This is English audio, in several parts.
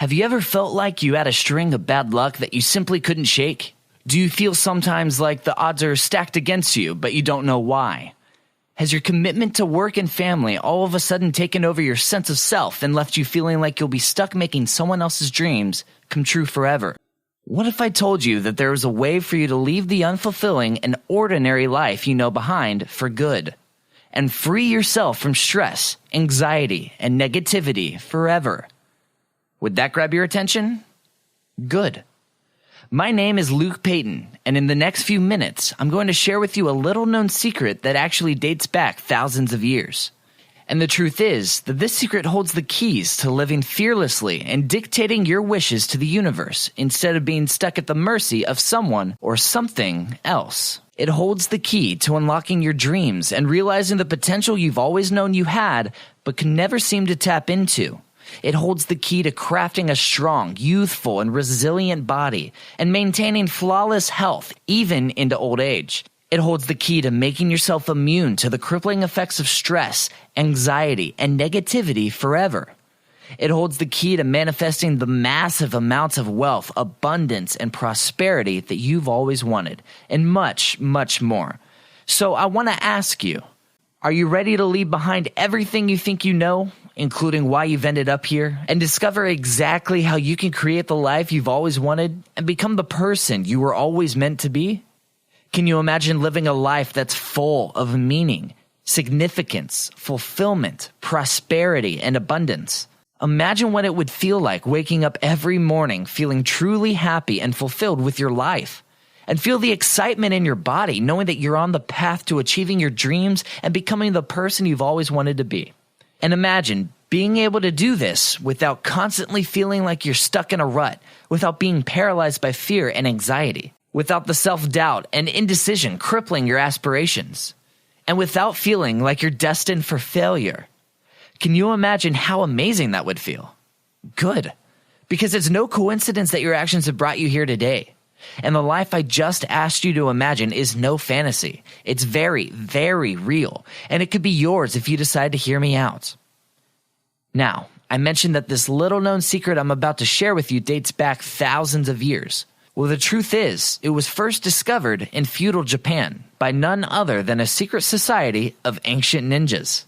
Have you ever felt like you had a string of bad luck that you simply couldn't shake? Do you feel sometimes like the odds are stacked against you, but you don't know why? Has your commitment to work and family all of a sudden taken over your sense of self and left you feeling like you'll be stuck making someone else's dreams come true forever? What if I told you that there was a way for you to leave the unfulfilling and ordinary life you know behind for good, and free yourself from stress, anxiety, and negativity forever? Would that grab your attention? Good. My name is Luke Payton, and in the next few minutes, I'm going to share with you a little-known secret that actually dates back thousands of years. And the truth is that this secret holds the keys to living fearlessly and dictating your wishes to the universe instead of being stuck at the mercy of someone or something else. It holds the key to unlocking your dreams and realizing the potential you've always known you had but could never seem to tap into. It holds the key to crafting a strong, youthful, and resilient body and maintaining flawless health even into old age. It holds the key to making yourself immune to the crippling effects of stress, anxiety, and negativity forever. It holds the key to manifesting the massive amounts of wealth, abundance, and prosperity that you've always wanted, and much, much more. So I want to ask you, are you ready to leave behind everything you think you know, including why you've ended up here, and discover exactly how you can create the life you've always wanted and become the person you were always meant to be? Can you imagine living a life that's full of meaning, significance, fulfillment, prosperity, and abundance? Imagine what it would feel like waking up every morning feeling truly happy and fulfilled with your life. And feel the excitement in your body knowing that you're on the path to achieving your dreams and becoming the person you've always wanted to be. And imagine being able to do this without constantly feeling like you're stuck in a rut, without being paralyzed by fear and anxiety, without the self-doubt and indecision crippling your aspirations, and without feeling like you're destined for failure. Can you imagine how amazing that would feel? Good. Because it's no coincidence that your actions have brought you here today. And the life I just asked you to imagine is no fantasy. It's very, very real, and it could be yours if you decide to hear me out. Now, I mentioned that this little-known secret I'm about to share with you dates back thousands of years. Well, the truth is, it was first discovered in feudal Japan by none other than a secret society of ancient ninjas.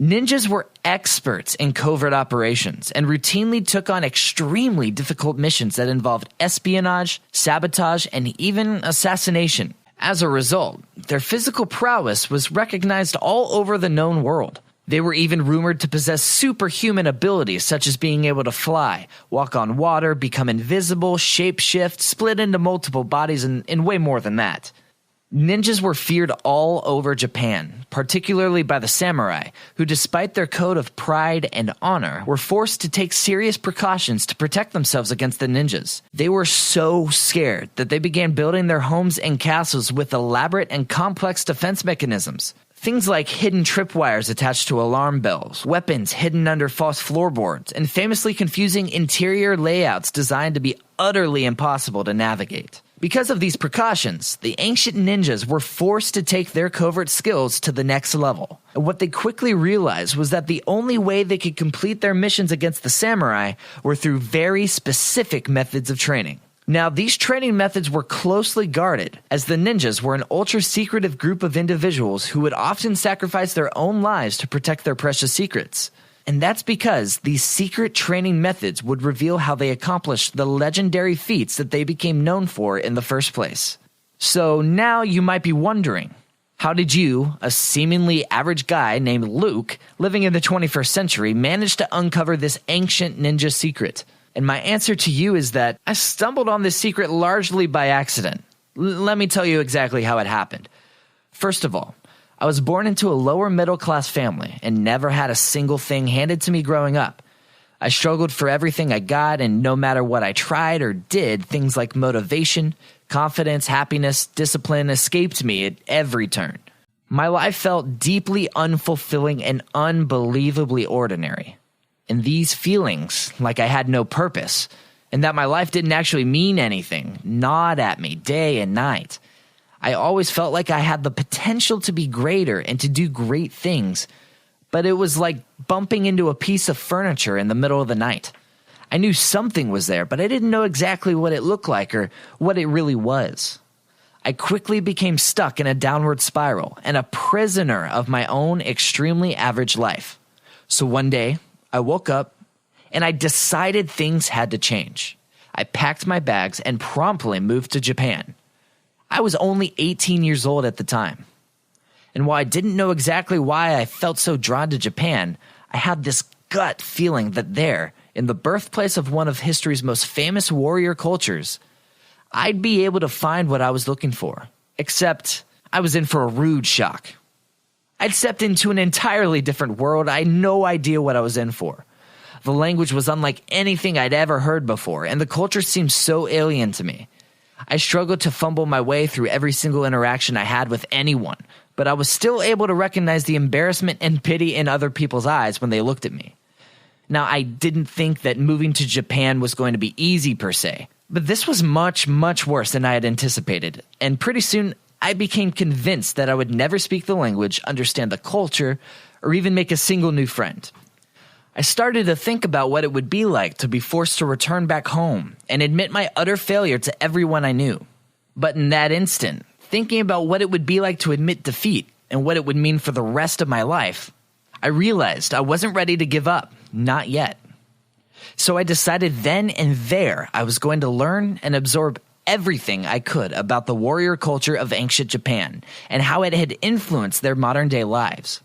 Ninjas were experts in covert operations and routinely took on extremely difficult missions that involved espionage, sabotage, and even assassination. As a result, their physical prowess was recognized all over the known world. They were even rumored to possess superhuman abilities such as being able to fly, walk on water, become invisible, shapeshift, split into multiple bodies, and way more than that. Ninjas were feared all over Japan, particularly by the samurai, who despite their code of pride and honor, were forced to take serious precautions to protect themselves against the ninjas. They were so scared that they began building their homes and castles with elaborate and complex defense mechanisms. Things like hidden tripwires attached to alarm bells, weapons hidden under false floorboards, and famously confusing interior layouts designed to be utterly impossible to navigate. Because of these precautions, the ancient ninjas were forced to take their covert skills to the next level. And what they quickly realized was that the only way they could complete their missions against the samurai were through very specific methods of training. Now, these training methods were closely guarded, as the ninjas were an ultra-secretive group of individuals who would often sacrifice their own lives to protect their precious secrets. And that's because these secret training methods would reveal how they accomplished the legendary feats that they became known for in the first place. So now you might be wondering, how did you, a seemingly average guy named Luke, living in the 21st century, manage to uncover this ancient ninja secret? And my answer to you is that I stumbled on this secret largely by accident. Let me tell you exactly how it happened. First of all, I was born into a lower middle class family and never had a single thing handed to me growing up. I struggled for everything I got, and no matter what I tried or did, things like motivation, confidence, happiness, discipline escaped me at every turn. My life felt deeply unfulfilling and unbelievably ordinary. And these feelings, like I had no purpose, and that my life didn't actually mean anything, gnawed at me day and night. I always felt like I had the potential to be greater and to do great things, but it was like bumping into a piece of furniture in the middle of the night. I knew something was there, but I didn't know exactly what it looked like or what it really was. I quickly became stuck in a downward spiral and a prisoner of my own extremely average life. So one day, I woke up and I decided things had to change. I packed my bags and promptly moved to Japan. I was only 18 years old at the time. And while I didn't know exactly why I felt so drawn to Japan, I had this gut feeling that there, in the birthplace of one of history's most famous warrior cultures, I'd be able to find what I was looking for. Except I was in for a rude shock. I'd stepped into an entirely different world. I had no idea what I was in for. The language was unlike anything I'd ever heard before, and the culture seemed so alien to me. I struggled to fumble my way through every single interaction I had with anyone, but I was still able to recognize the embarrassment and pity in other people's eyes when they looked at me. Now, I didn't think that moving to Japan was going to be easy per se, but this was much, much worse than I had anticipated, and pretty soon I became convinced that I would never speak the language, understand the culture, or even make a single new friend. I started to think about what it would be like to be forced to return back home and admit my utter failure to everyone I knew. But in that instant, thinking about what it would be like to admit defeat and what it would mean for the rest of my life, I realized I wasn't ready to give up, not yet. So I decided then and there I was going to learn and absorb everything I could about the warrior culture of ancient Japan and how it had influenced their modern day lives.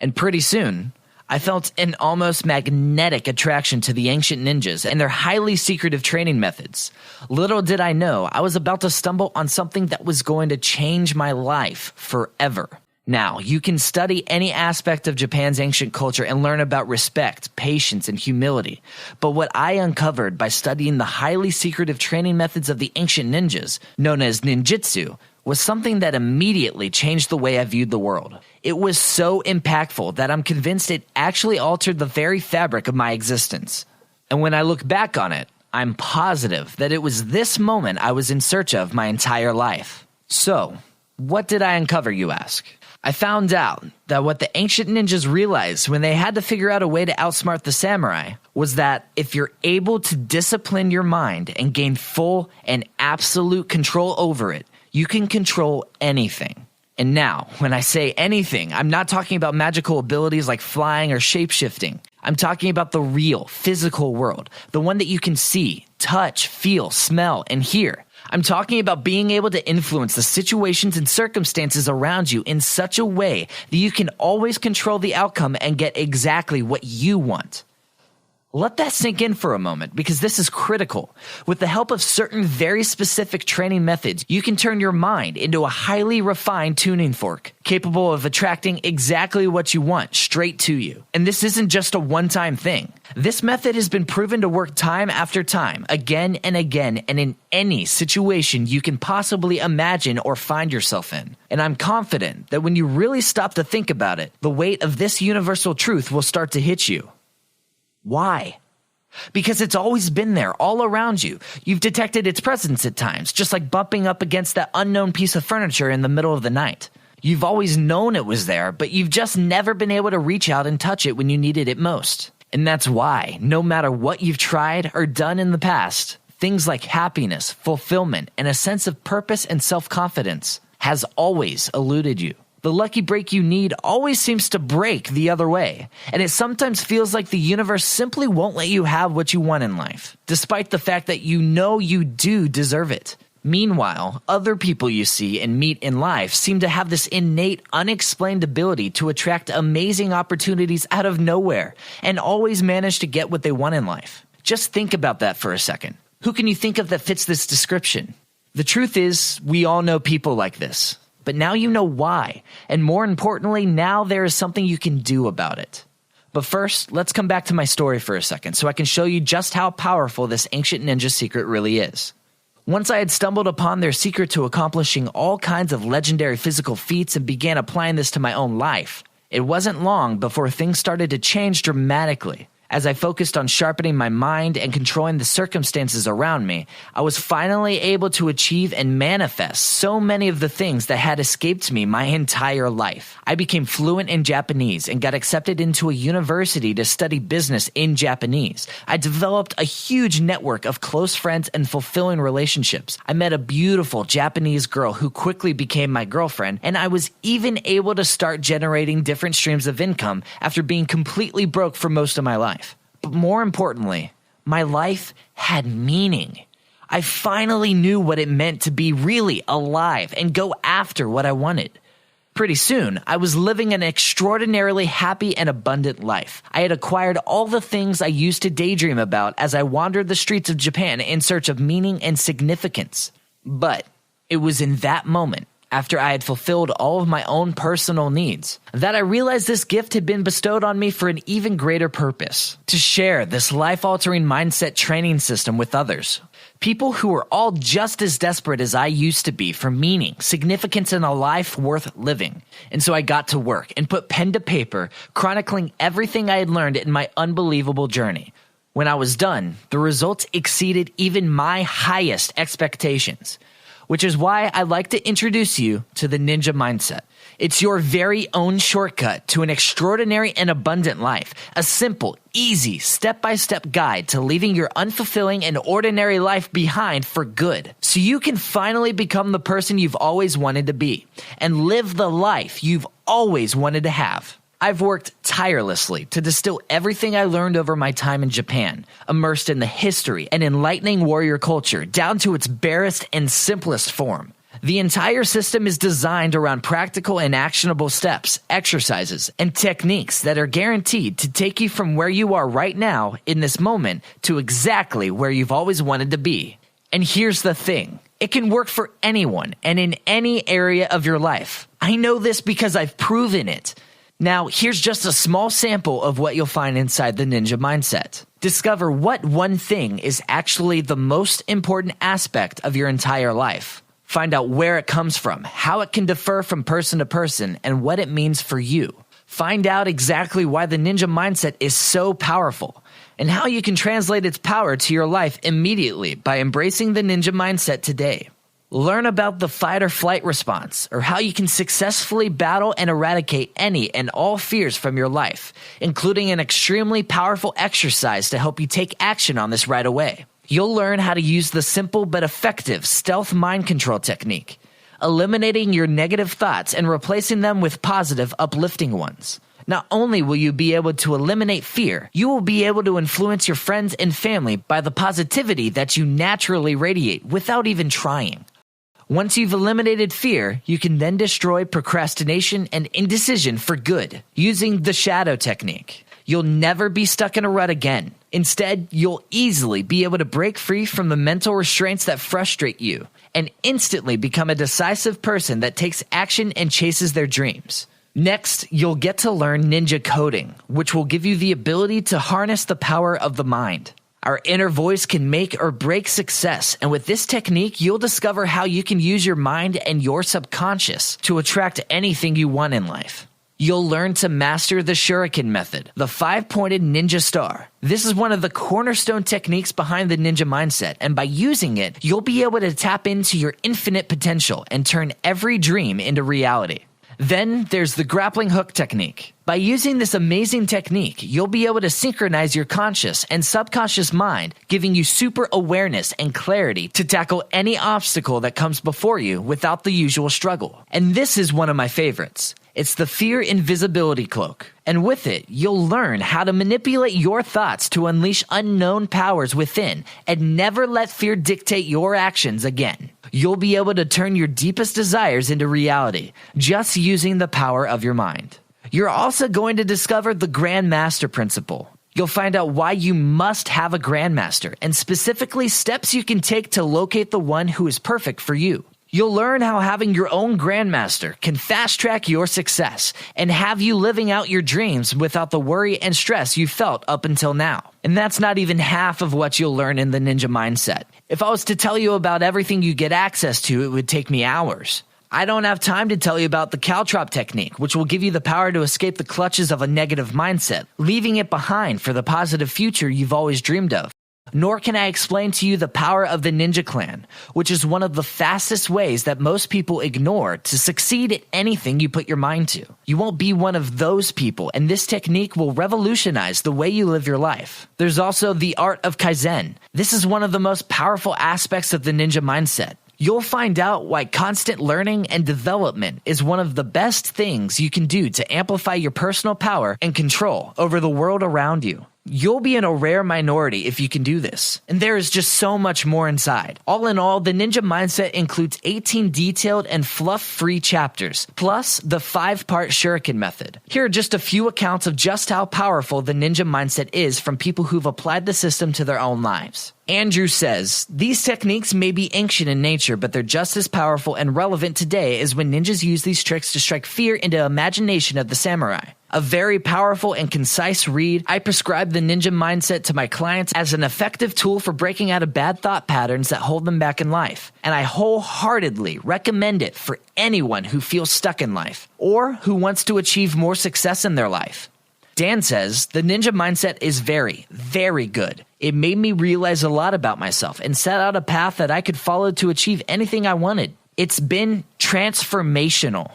And pretty soon, I felt an almost magnetic attraction to the ancient ninjas and their highly secretive training methods. Little did I know I was about to stumble on something that was going to change my life forever. Now, you can study any aspect of Japan's ancient culture and learn about respect, patience, and humility. But what I uncovered by studying the highly secretive training methods of the ancient ninjas, known as ninjutsu, was something that immediately changed the way I viewed the world. It was so impactful that I'm convinced it actually altered the very fabric of my existence. And when I look back on it, I'm positive that it was this moment I was in search of my entire life. So, what did I uncover, you ask? I found out that what the ancient ninjas realized when they had to figure out a way to outsmart the samurai was that if you're able to discipline your mind and gain full and absolute control over it, you can control anything. And now, when I say anything, I'm not talking about magical abilities like flying or shape-shifting. I'm talking about the real, physical world, the one that you can see, touch, feel, smell, and hear. I'm talking about being able to influence the situations and circumstances around you in such a way that you can always control the outcome and get exactly what you want. Let that sink in for a moment, because this is critical. With the help of certain very specific training methods, you can turn your mind into a highly refined tuning fork, capable of attracting exactly what you want straight to you. And this isn't just a one-time thing. This method has been proven to work time after time, again and again, and in any situation you can possibly imagine or find yourself in. And I'm confident that when you really stop to think about it, the weight of this universal truth will start to hit you. Why? Because it's always been there, all around you. You've detected its presence at times, just like bumping up against that unknown piece of furniture in the middle of the night. You've always known it was there, but you've just never been able to reach out and touch it when you needed it most. And that's why, no matter what you've tried or done in the past, things like happiness, fulfillment, and a sense of purpose and self-confidence has always eluded you. The lucky break you need always seems to break the other way, and it sometimes feels like the universe simply won't let you have what you want in life, despite the fact that you know you do deserve it. Meanwhile, other people you see and meet in life seem to have this innate, unexplained ability to attract amazing opportunities out of nowhere and always manage to get what they want in life. Just think about that for a second. Who can you think of that fits this description? The truth is, we all know people like this. But now you know why, and more importantly, now there is something you can do about it. But first, let's come back to my story for a second so I can show you just how powerful this ancient ninja secret really is. Once I had stumbled upon their secret to accomplishing all kinds of legendary physical feats and began applying this to my own life, it wasn't long before things started to change dramatically. As I focused on sharpening my mind and controlling the circumstances around me, I was finally able to achieve and manifest so many of the things that had escaped me my entire life. I became fluent in Japanese and got accepted into a university to study business in Japanese. I developed a huge network of close friends and fulfilling relationships. I met a beautiful Japanese girl who quickly became my girlfriend, and I was even able to start generating different streams of income after being completely broke for most of my life. But more importantly, my life had meaning. I finally knew what it meant to be really alive and go after what I wanted. Pretty soon, I was living an extraordinarily happy and abundant life. I had acquired all the things I used to daydream about as I wandered the streets of Japan in search of meaning and significance. But it was in that moment, after I had fulfilled all of my own personal needs, that I realized this gift had been bestowed on me for an even greater purpose: to share this life-altering mindset training system with others. People who were all just as desperate as I used to be for meaning, significance, and a life worth living. And so I got to work and put pen to paper, chronicling everything I had learned in my unbelievable journey. When I was done, the results exceeded even my highest expectations. Which is why I'd like to introduce you to the Ninja Mindset. It's your very own shortcut to an extraordinary and abundant life. A simple, easy, step-by-step guide to leaving your unfulfilling and ordinary life behind for good. So you can finally become the person you've always wanted to be and live the life you've always wanted to have. I've worked tirelessly to distill everything I learned over my time in Japan, immersed in the history and enlightening warrior culture down to its barest and simplest form. The entire system is designed around practical and actionable steps, exercises, and techniques that are guaranteed to take you from where you are right now in this moment to exactly where you've always wanted to be. And here's the thing. It can work for anyone and in any area of your life. I know this because I've proven it. Now, here's just a small sample of what you'll find inside the Ninja Mindset. Discover what one thing is actually the most important aspect of your entire life. Find out where it comes from, how it can differ from person to person, and what it means for you. Find out exactly why the Ninja Mindset is so powerful, and how you can translate its power to your life immediately by embracing the Ninja Mindset today. Learn about the fight or flight response, or how you can successfully battle and eradicate any and all fears from your life, including an extremely powerful exercise to help you take action on this right away. You'll learn how to use the simple but effective stealth mind control technique, eliminating your negative thoughts and replacing them with positive, uplifting ones. Not only will you be able to eliminate fear, you will be able to influence your friends and family by the positivity that you naturally radiate without even trying. Once you've eliminated fear, you can then destroy procrastination and indecision for good using the shadow technique. You'll never be stuck in a rut again. Instead, you'll easily be able to break free from the mental restraints that frustrate you and instantly become a decisive person that takes action and chases their dreams. Next, you'll get to learn ninja coding, which will give you the ability to harness the power of the mind. Our inner voice can make or break success, and with this technique, you'll discover how you can use your mind and your subconscious to attract anything you want in life. You'll learn to master the Shuriken method, the 5-pointed ninja star. This is one of the cornerstone techniques behind the Ninja Mindset, and by using it, you'll be able to tap into your infinite potential and turn every dream into reality. Then there's the grappling hook technique. By using this amazing technique, you'll be able to synchronize your conscious and subconscious mind, giving you super awareness and clarity to tackle any obstacle that comes before you without the usual struggle. And this is one of my favorites. It's the Fear Invisibility Cloak. And with it, you'll learn how to manipulate your thoughts to unleash unknown powers within and never let fear dictate your actions again. You'll be able to turn your deepest desires into reality, just using the power of your mind. You're also going to discover the Grandmaster Principle. You'll find out why you must have a Grandmaster, and specifically steps you can take to locate the one who is perfect for you. You'll learn how having your own Grandmaster can fast-track your success and have you living out your dreams without the worry and stress you felt up until now. And that's not even half of what you'll learn in the Ninja Mindset. If I was to tell you about everything you get access to, it would take me hours. I don't have time to tell you about the caltrop technique, which will give you the power to escape the clutches of a negative mindset, leaving it behind for the positive future you've always dreamed of. Nor can I explain to you the power of the Ninja Clan, which is one of the fastest ways that most people ignore to succeed at anything you put your mind to. You won't be one of those people, and this technique will revolutionize the way you live your life. There's also the art of Kaizen. This is one of the most powerful aspects of the ninja mindset. You'll find out why constant learning and development is one of the best things you can do to amplify your personal power and control over the world around you. You'll be in a rare minority if you can do this, and there is just so much more inside. All in all, the Ninja Mindset includes 18 detailed and fluff-free chapters, plus the 5-part Shuriken method. Here are just a few accounts of just how powerful the Ninja Mindset is from people who've applied the system to their own lives. Andrew says, these techniques may be ancient in nature, but they're just as powerful and relevant today as when ninjas use these tricks to strike fear into the imagination of the samurai. A very powerful and concise read, I prescribe the Ninja Mindset to my clients as an effective tool for breaking out of bad thought patterns that hold them back in life. And I wholeheartedly recommend it for anyone who feels stuck in life or who wants to achieve more success in their life. Dan says, the Ninja Mindset is very, very good. It made me realize a lot about myself and set out a path that I could follow to achieve anything I wanted. It's been transformational.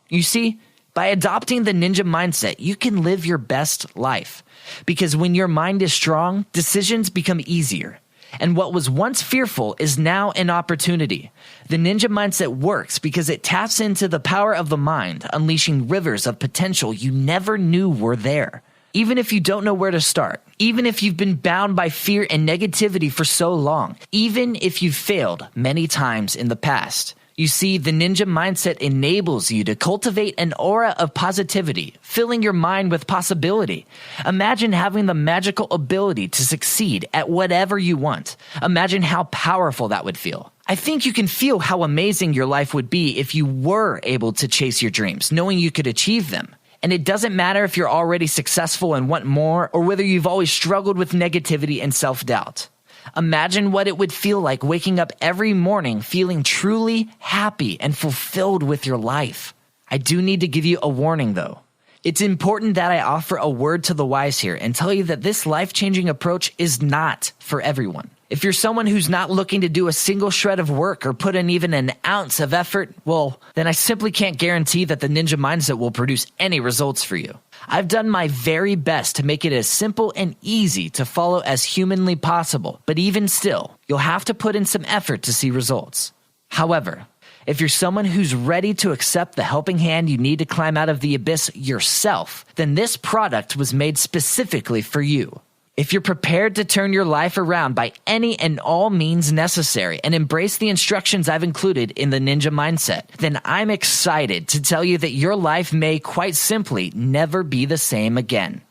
You see, by adopting the Ninja Mindset, you can live your best life. Because when your mind is strong, decisions become easier. And what was once fearful is now an opportunity. The Ninja Mindset works because it taps into the power of the mind, unleashing rivers of potential you never knew were there. Even if you don't know where to start, even if you've been bound by fear and negativity for so long, even if you've failed many times in the past. You see, the Ninja Mindset enables you to cultivate an aura of positivity, filling your mind with possibility. Imagine having the magical ability to succeed at whatever you want. Imagine how powerful that would feel. I think you can feel how amazing your life would be if you were able to chase your dreams, knowing you could achieve them. And it doesn't matter if you're already successful and want more, or whether you've always struggled with negativity and self-doubt. Imagine what it would feel like waking up every morning feeling truly happy and fulfilled with your life. I do need to give you a warning though. It's important that I offer a word to the wise here and tell you that this life-changing approach is not for everyone. If you're someone who's not looking to do a single shred of work or put in even an ounce of effort, well, then I simply can't guarantee that the Ninja Mindset will produce any results for you. I've done my very best to make it as simple and easy to follow as humanly possible, but even still, you'll have to put in some effort to see results. However, if you're someone who's ready to accept the helping hand you need to climb out of the abyss yourself, then this product was made specifically for you. If you're prepared to turn your life around by any and all means necessary and embrace the instructions I've included in the Ninja Mindset, then I'm excited to tell you that your life may quite simply never be the same again.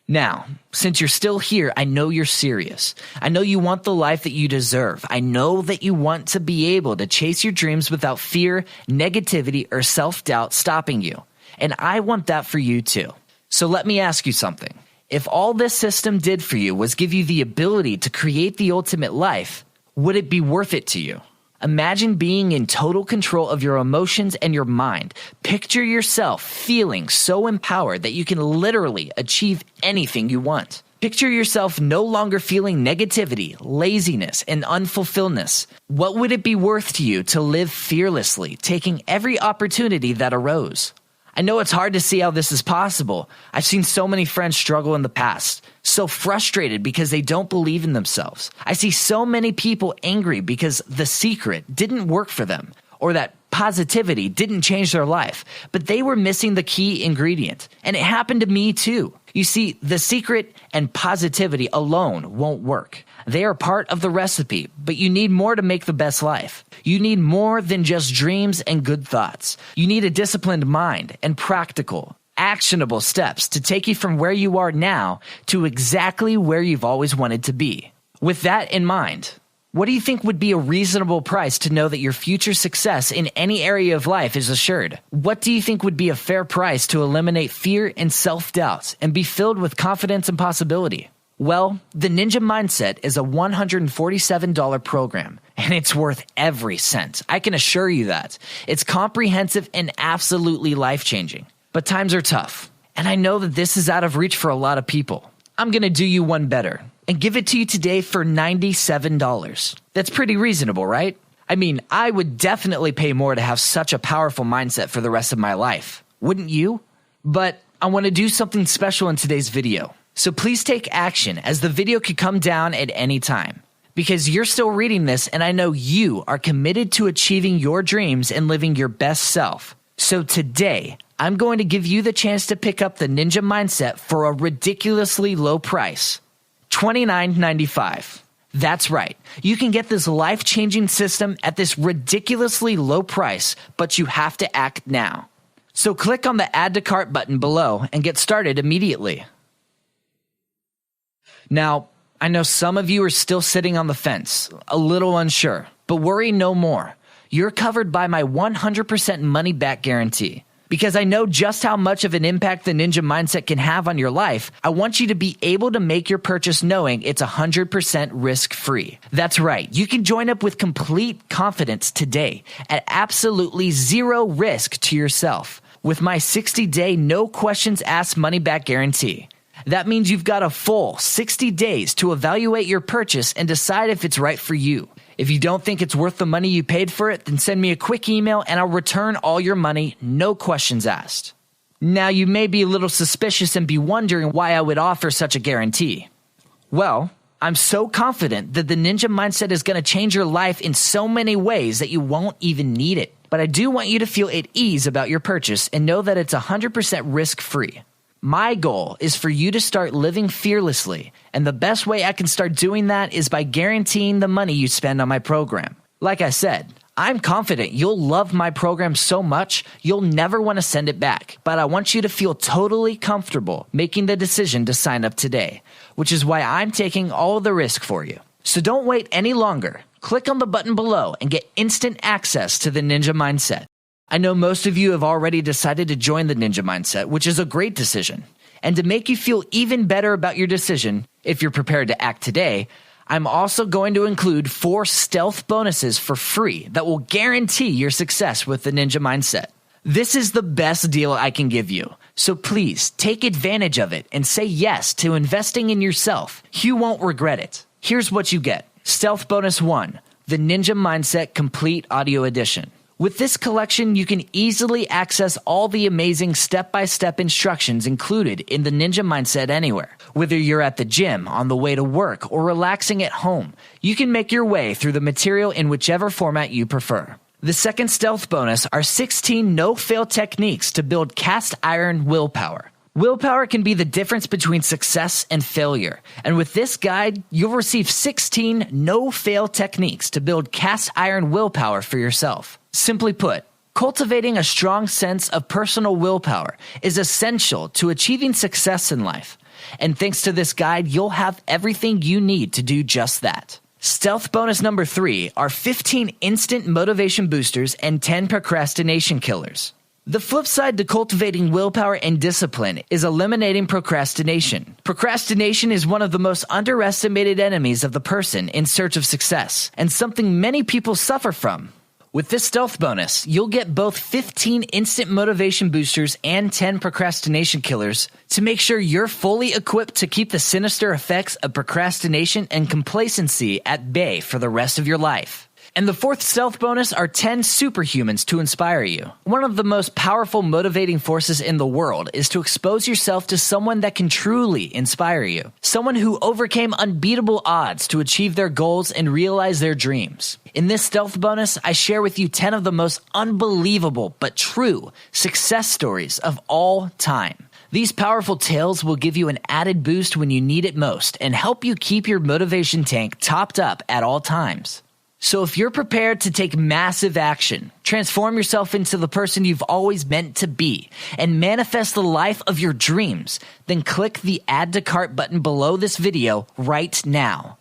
Now, since you're still here, I know you're serious. I know you want the life that you deserve. I know that you want to be able to chase your dreams without fear, negativity, or self-doubt stopping you. And I want that for you too. So let me ask you something. If all this system did for you was give you the ability to create the ultimate life, would it be worth it to you? Imagine being in total control of your emotions and your mind. Picture yourself feeling so empowered that you can literally achieve anything you want. Picture yourself no longer feeling negativity, laziness, and unfulfilledness. What would it be worth to you to live fearlessly, taking every opportunity that arose? I know it's hard to see how this is possible. I've seen so many friends struggle in the past, so frustrated because they don't believe in themselves. I see so many people angry because the secret didn't work for them, or that positivity didn't change their life, but they were missing the key ingredient. And it happened to me too. You see, the secret and positivity alone won't work. They are part of the recipe, but you need more to make the best life. You need more than just dreams and good thoughts. You need a disciplined mind and practical, actionable steps to take you from where you are now to exactly where you've always wanted to be. With that in mind, what do you think would be a reasonable price to know that your future success in any area of life is assured? What do you think would be a fair price to eliminate fear and self-doubt and be filled with confidence and possibility? Well, the Ninja Mindset is a $147 program, And it's worth every cent. I can assure you that. It's comprehensive and absolutely life-changing. But times are tough. And I know that this is out of reach for a lot of people. I'm going to do you one better and give it to you today for $97. That's pretty reasonable, right? I mean, I would definitely pay more to have such a powerful mindset for the rest of my life. Wouldn't you? But I want to do something special in today's video. So please take action, as the video could come down at any time. Because you're still reading this, and I know you are committed to achieving your dreams and living your best self. So today, I'm going to give you the chance to pick up the Ninja Mindset for a ridiculously low price. $29.95. That's right. You can get this life-changing system at this ridiculously low price, but you have to act now. So click on the Add to Cart button below and get started immediately. Now, I know some of you are still sitting on the fence, a little unsure, but worry no more. You're covered by my 100% money-back guarantee. Because I know just how much of an impact the Ninja Mindset can have on your life, I want you to be able to make your purchase knowing it's 100% risk-free. That's right. You can join up with complete confidence today at absolutely zero risk to yourself with my 60-day no questions asked money-back guarantee. That means you've got a full 60 days to evaluate your purchase and decide if it's right for you. If you don't think it's worth the money you paid for it, then send me a quick email and I'll return all your money, no questions asked. Now, you may be a little suspicious and be wondering why I would offer such a guarantee. Well, I'm so confident that the Ninja Mindset is going to change your life in so many ways that you won't even need it. But I do want you to feel at ease about your purchase and know that it's 100% risk-free. My goal is for you to start living fearlessly, and the best way I can start doing that is by guaranteeing the money you spend on my program. Like I said, I'm confident you'll love my program so much you'll never want to send it back, but I want you to feel totally comfortable making the decision to sign up today, which is why I'm taking all the risk for you. So don't wait any longer. Click on the button below and get instant access to the Ninja Mindset. I know most of you have already decided to join the Ninja Mindset, which is a great decision. And to make you feel even better about your decision, if you're prepared to act today, I'm also going to include 4 stealth bonuses for free that will guarantee your success with the Ninja Mindset. This is the best deal I can give you, so please take advantage of it and say yes to investing in yourself. You won't regret it. Here's what you get. Stealth Bonus 1, the Ninja Mindset Complete Audio Edition. With this collection, you can easily access all the amazing step-by-step instructions included in the Ninja Mindset anywhere. Whether you're at the gym, on the way to work, or relaxing at home, you can make your way through the material in whichever format you prefer. The second stealth bonus are 16 no-fail techniques to build cast iron willpower. Willpower can be the difference between success and failure. And with this guide, you'll receive 16 no-fail techniques to build cast iron willpower for yourself. Simply put, cultivating a strong sense of personal willpower is essential to achieving success in life. And thanks to this guide, you'll have everything you need to do just that. Stealth bonus number 3 are 15 instant motivation boosters and 10 procrastination killers. The flip side to cultivating willpower and discipline is eliminating procrastination. Procrastination is one of the most underestimated enemies of the person in search of success, and something many people suffer from. With this stealth bonus, you'll get both 15 instant motivation boosters and 10 procrastination killers to make sure you're fully equipped to keep the sinister effects of procrastination and complacency at bay for the rest of your life. And the fourth stealth bonus are 10 superhumans to inspire you. One of the most powerful motivating forces in the world is to expose yourself to someone that can truly inspire you. Someone who overcame unbeatable odds to achieve their goals and realize their dreams. In this stealth bonus, I share with you 10 of the most unbelievable but true success stories of all time. These powerful tales will give you an added boost when you need it most and help you keep your motivation tank topped up at all times. So if you're prepared to take massive action, transform yourself into the person you've always meant to be, and manifest the life of your dreams, then click the Add to Cart button below this video right now.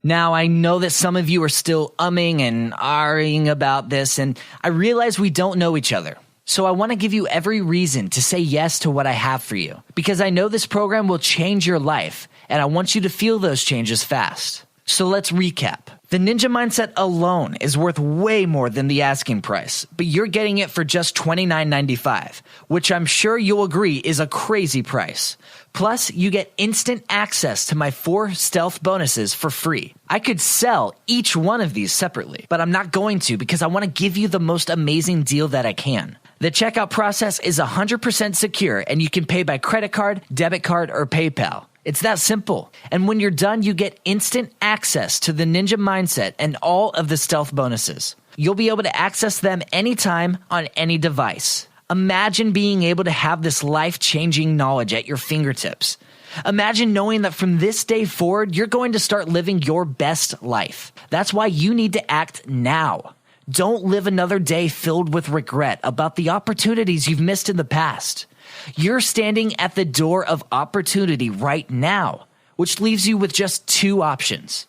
Now, I know that some of you are still umming and ahhing about this, and I realize we don't know each other. So I want to give you every reason to say yes to what I have for you, because I know this program will change your life, and I want you to feel those changes fast. So let's recap. The Ninja Mindset alone is worth way more than the asking price, but you're getting it for just $29.95, which I'm sure you'll agree is a crazy price. Plus, you get instant access to my 4 stealth bonuses for free. I could sell each one of these separately, but I'm not going to because I want to give you the most amazing deal that I can. The checkout process is 100% secure, and you can pay by credit card, debit card, or PayPal. It's that simple. And when you're done, you get instant access to the Ninja Mindset and all of the stealth bonuses. You'll be able to access them anytime on any device. Imagine being able to have this life-changing knowledge at your fingertips. Imagine knowing that from this day forward, you're going to start living your best life. That's why you need to act now. Don't live another day filled with regret about the opportunities you've missed in the past. You're standing at the door of opportunity right now, which leaves you with just 2 options.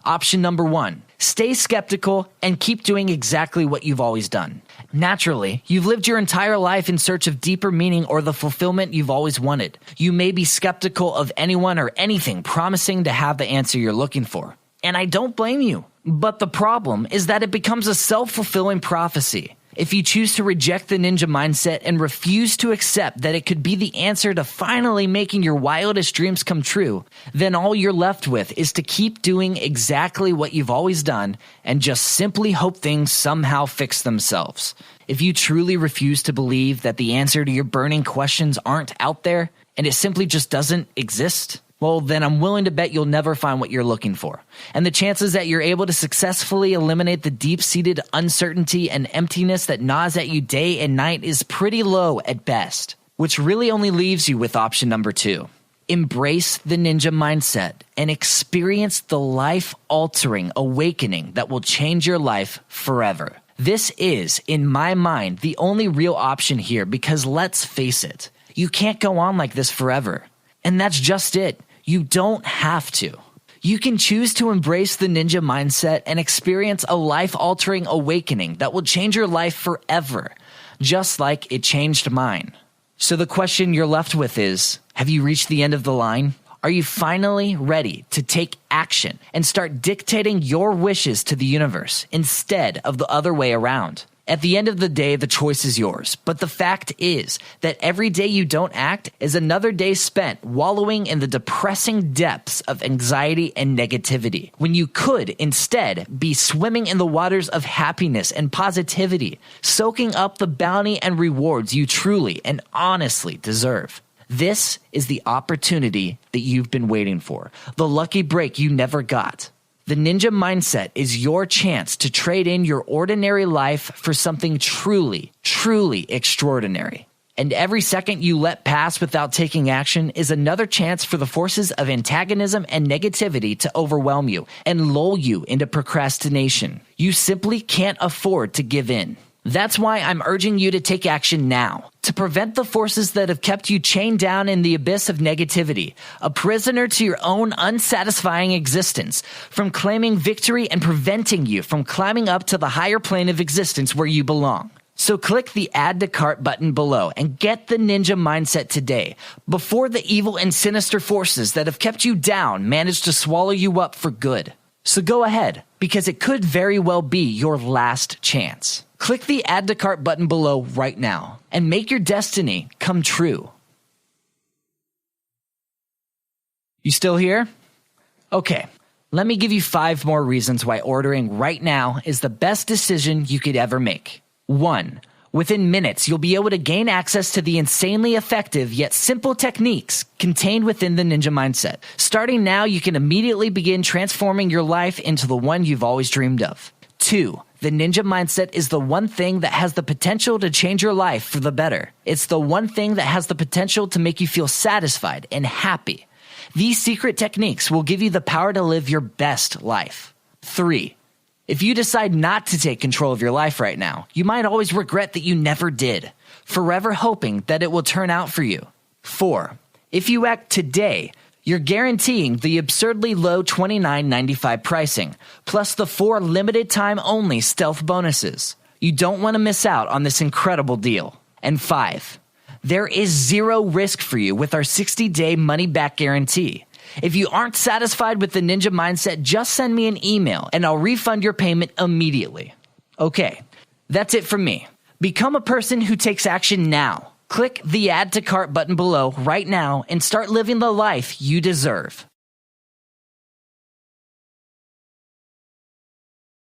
Option number 1, stay skeptical and keep doing exactly what you've always done. Naturally, you've lived your entire life in search of deeper meaning or the fulfillment you've always wanted. You may be skeptical of anyone or anything promising to have the answer you're looking for. And I don't blame you. But the problem is that it becomes a self-fulfilling prophecy. If you choose to reject the Ninja Mindset and refuse to accept that it could be the answer to finally making your wildest dreams come true, then all you're left with is to keep doing exactly what you've always done and just simply hope things somehow fix themselves. If you truly refuse to believe that the answer to your burning questions aren't out there and it simply just doesn't exist, well, then I'm willing to bet you'll never find what you're looking for. And the chances that you're able to successfully eliminate the deep-seated uncertainty and emptiness that gnaws at you day and night is pretty low at best, which really only leaves you with option number 2. Embrace the Ninja Mindset and experience the life-altering awakening that will change your life forever. This is, in my mind, the only real option here because let's face it, you can't go on like this forever. And that's just it. You don't have to. You can choose to embrace the Ninja Mindset and experience a life-altering awakening that will change your life forever, just like it changed mine. So the question you're left with is, have you reached the end of the line? Are you finally ready to take action and start dictating your wishes to the universe instead of the other way around? At the end of the day, the choice is yours. But the fact is that every day you don't act is another day spent wallowing in the depressing depths of anxiety and negativity, when you could instead be swimming in the waters of happiness and positivity, soaking up the bounty and rewards you truly and honestly deserve. This is the opportunity that you've been waiting for, the lucky break you never got. The Ninja Mindset is your chance to trade in your ordinary life for something truly, truly extraordinary. And every second you let pass without taking action is another chance for the forces of antagonism and negativity to overwhelm you and lull you into procrastination. You simply can't afford to give in. That's why I'm urging you to take action now, to prevent the forces that have kept you chained down in the abyss of negativity, a prisoner to your own unsatisfying existence, from claiming victory and preventing you from climbing up to the higher plane of existence where you belong. So click the Add to Cart button below and get the Ninja Mindset today, before the evil and sinister forces that have kept you down manage to swallow you up for good. So go ahead, because it could very well be your last chance. Click the Add to Cart button below right now and make your destiny come true. You still here? Okay, let me give you 5 more reasons why ordering right now is the best decision you could ever make. 1. Within minutes, you'll be able to gain access to the insanely effective yet simple techniques contained within the Ninja Mindset. Starting now, you can immediately begin transforming your life into the one you've always dreamed of. 2. The Ninja Mindset is the one thing that has the potential to change your life for the better. It's the one thing that has the potential to make you feel satisfied and happy. These secret techniques will give you the power to live your best life. 3. If you decide not to take control of your life right now, you might always regret that you never did, forever hoping that it will turn out for you. 4. If you act today, you're guaranteeing the absurdly low $29.95 pricing, plus the 4 limited time only stealth bonuses. You don't want to miss out on this incredible deal. And 5, there is 0 risk for you with our 60-day money-back guarantee. If you aren't satisfied with the Ninja Mindset, just send me an email and I'll refund your payment immediately. Okay, that's it from me. Become a person who takes action now. Click the Add to Cart button below right now and start living the life you deserve.